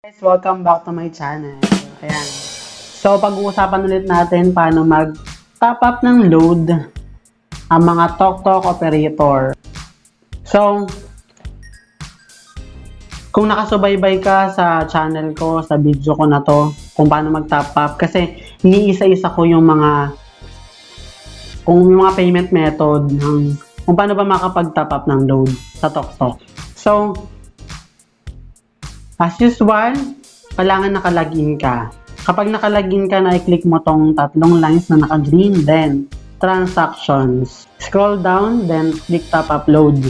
Guys, welcome back to my channel. Ayan. So, pag-uusapan ulit natin paano mag-top up ng load ang mga TalkTalk operator. So, kung nakasubaybay ka sa channel ko, sa video ko na to, kung paano mag-top up, kasi iniisa-isa ko yung mga payment method ng kung paano ba makapag-top up ng load sa TalkTalk. So, as usual, kailangan nakalagin ka. Kapag nakalagin ka, na-click mo tong tatlong lines na naka-green, then transactions. Scroll down, then click top upload.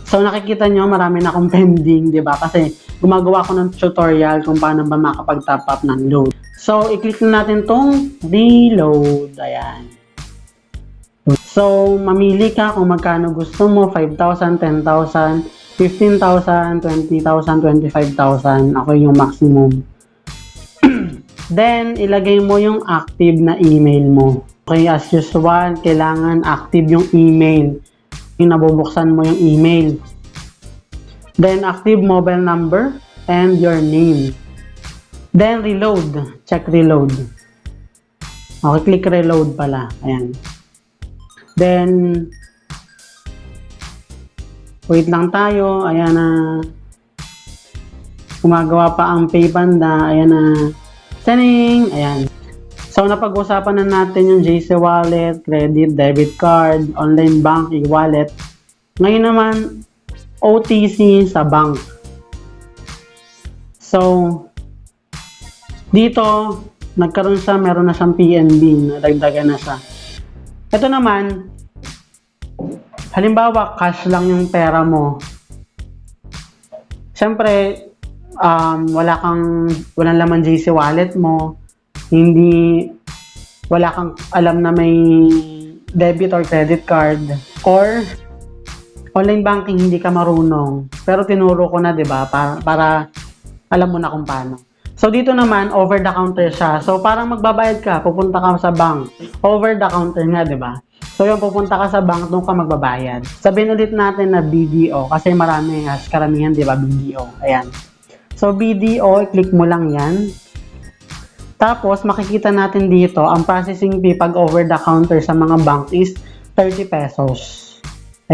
So nakikita nyo, marami na akong pending, di ba? Kasi gumagawa ko ng tutorial kung paano ba makapag-top up ng load. So, i-click na natin tong reload. Ayan. So, mamili ka kung magkano gusto mo, 5,000, 10,000, 15,000, 20,000, 25,000. Ako yung maximum. Then, ilagay mo yung active na email mo. Okay, as usual, kailangan active yung email. Yung nabubuksan mo yung email. Then, active mobile number and your name. Then, reload. Check reload. Okay, click reload pala. Ayan. Then, wait lang tayo. Ayan na. Gumagawa pa ang PayPanda. Ayan na. Sending. Ayan. So, napag-usapan na natin yung JC Wallet, credit, debit card, online bank, e-wallet. Ngayon naman, OTC sa bank. So, dito, nagkaroon siya, meron na siyang PNB. Nadagdagan na siya. Ito naman, halimbawa, cash lang yung pera mo. Siyempre, walang laman JC wallet mo. Wala kang alam na may debit or credit card. Or, online banking, hindi ka marunong. Pero tinuro ko na, di ba? Para alam mo na kung paano. So, dito naman, over the counter siya. So, parang magbabayad ka, pupunta ka sa bank. Over the counter nga, di ba? So, yung pupunta ka sa bank, doon ka magbabayad. Sabihin ulit natin na BDO, kasi marami, karamihan, di ba, BDO. Ayan. So, BDO, i-click mo lang yan. Tapos, makikita natin dito, ang processing fee pag over the counter sa mga bank is 30 pesos.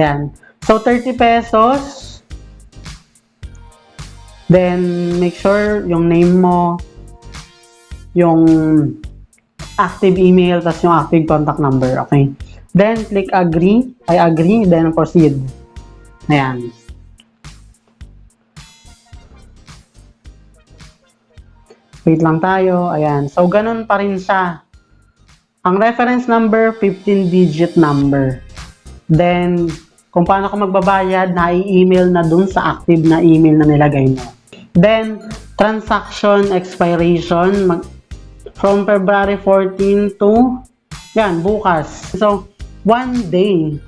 Ayan. So, 30 pesos. Then, make sure yung name mo, yung active email, tas yung active contact number. Okay. Then, click agree. I agree. Then, proceed. Ayan. Wait lang tayo. Ayan. So, ganun pa rin siya. Ang reference number, 15-digit number. Then, kung paano ka magbabayad, na-i-email na dun sa active na email na nilagay mo. Then, transaction expiration from February 14 to bukas. So, one day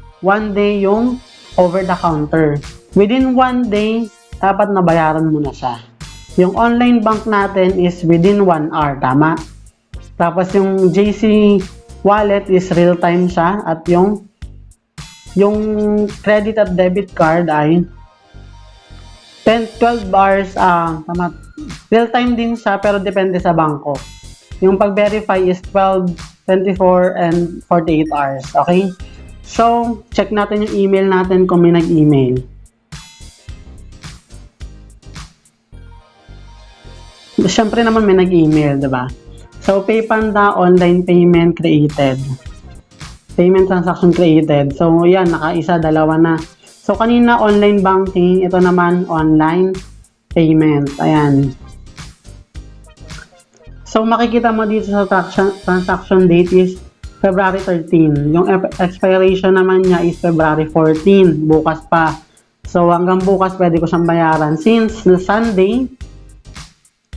yung over the counter. Within 1 day, dapat nabayaran mo na siya. Yung online bank natin is within 1 hour, tama? Tapos yung JC wallet is real time siya at yung credit at debit card ay 12 hours, tama. Real time din siya pero depende sa bangko. Yung pag-verify is 12, 24, and 48 hours. Okay? So, check natin yung email natin kung may nag-email. Siyempre naman may nag-email, diba? So, PayPanda, online payment created. Payment transaction created. So, yan, naka-isa, dalawa na. So, kanina online banking, ito naman online payment. Ayan. So, makikita mo dito sa transaction date is February 13. Yung expiration naman niya is February 14. Bukas pa. So, hanggang bukas pwede ko siyang bayaran. Since na Sunday,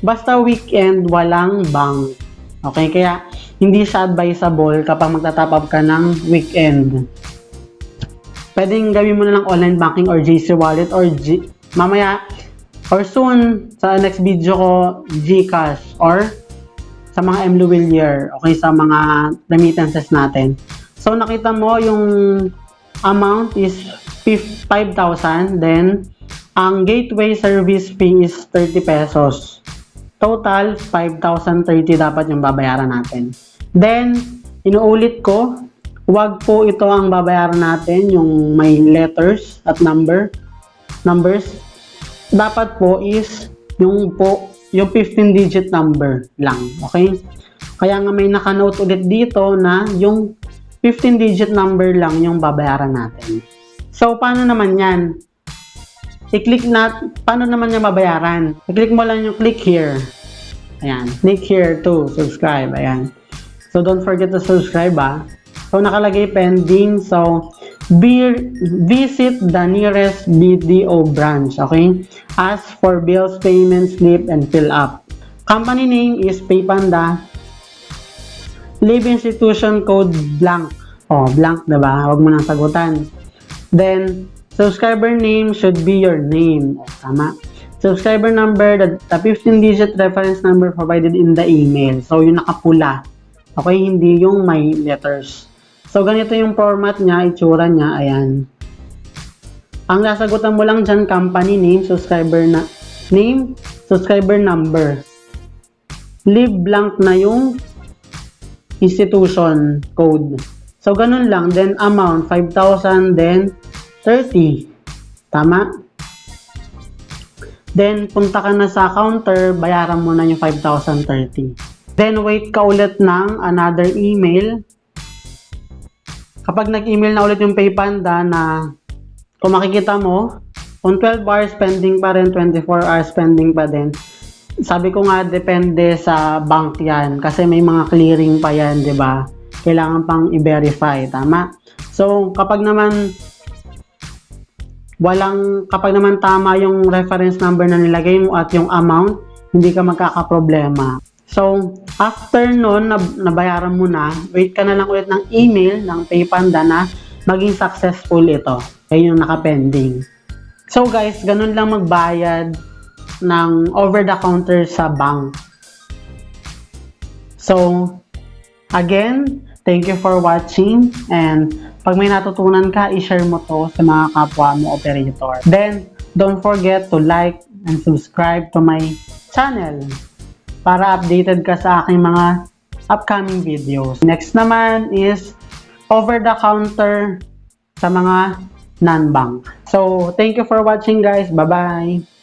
basta weekend, walang bank. Okay? Kaya, hindi siya advisable kapag magta-top up ka ng weekend. Pwedeng gawin mo na lang online banking or JC Wallet or mamaya or soon sa next video ko GCash or sa mga Mluwilier, okay, sa mga remittances natin. So nakita mo yung amount is 5,000, then Ang gateway service fee is 30 pesos. Total, 5,030 dapat yung babayaran natin. Then, inuulit ko, wag po ito ang babayaran natin, yung may letters at numbers. Dapat po is yung 15-digit number lang. Okay? Kaya nga may nakanote ulit dito na yung 15-digit number lang yung babayaran natin. So, paano naman yan? Paano naman niya babayaran? I-click mo lang yung click here. Ayan. Click here to subscribe. Ayan. So, don't forget to subscribe, ah. So, nakalagay pending. So, visit the nearest BDO branch. Okay? Ask for bills, payment slip, and fill up. Company name is PayPanda. Leave institution code blank. Oh, blank, diba? Huwag mo nang sagutan. Then, subscriber name should be your name. Oh, tama. Subscriber number, the 15-digit reference number provided in the email. So, yung nakapula. Okay, hindi yung may letters. So, ganito yung format niya, itsura niya. Ayan. Ang nasagutan mo lang dyan, company name, subscriber number. Leave blank na yung institution code. So, ganun lang. Then, amount, 5,000, then 30. Tama? Then, punta ka na sa counter, bayaran mo na yung 5,030. Then, wait ka ulit ng another email. Kapag nag-email na ulit yung PayPanda na kung makikita mo, kung 12 hours pending pa rin, 24 hours pending pa din. Sabi ko nga, depende sa bank yan. Kasi may mga clearing pa yan, di ba? Kailangan pang i-verify. Tama? So, kapag naman tama yung reference number na nilagay mo at yung amount, hindi ka magkakaproblema. So, after nun, nabayaran mo na, wait ka na lang ulit ng email ng PayPanda na maging successful ito. Ayun yung naka-pending. So guys, ganun lang magbayad ng over-the-counter sa bank. So, again, thank you for watching, and pag may natutunan ka, i-share mo to sa mga kapwa mo operator. Then, don't forget to like and subscribe to my channel para updated ka sa aking mga upcoming videos. Next naman is over-the-counter sa mga non-bank. So, thank you for watching guys. Bye-bye!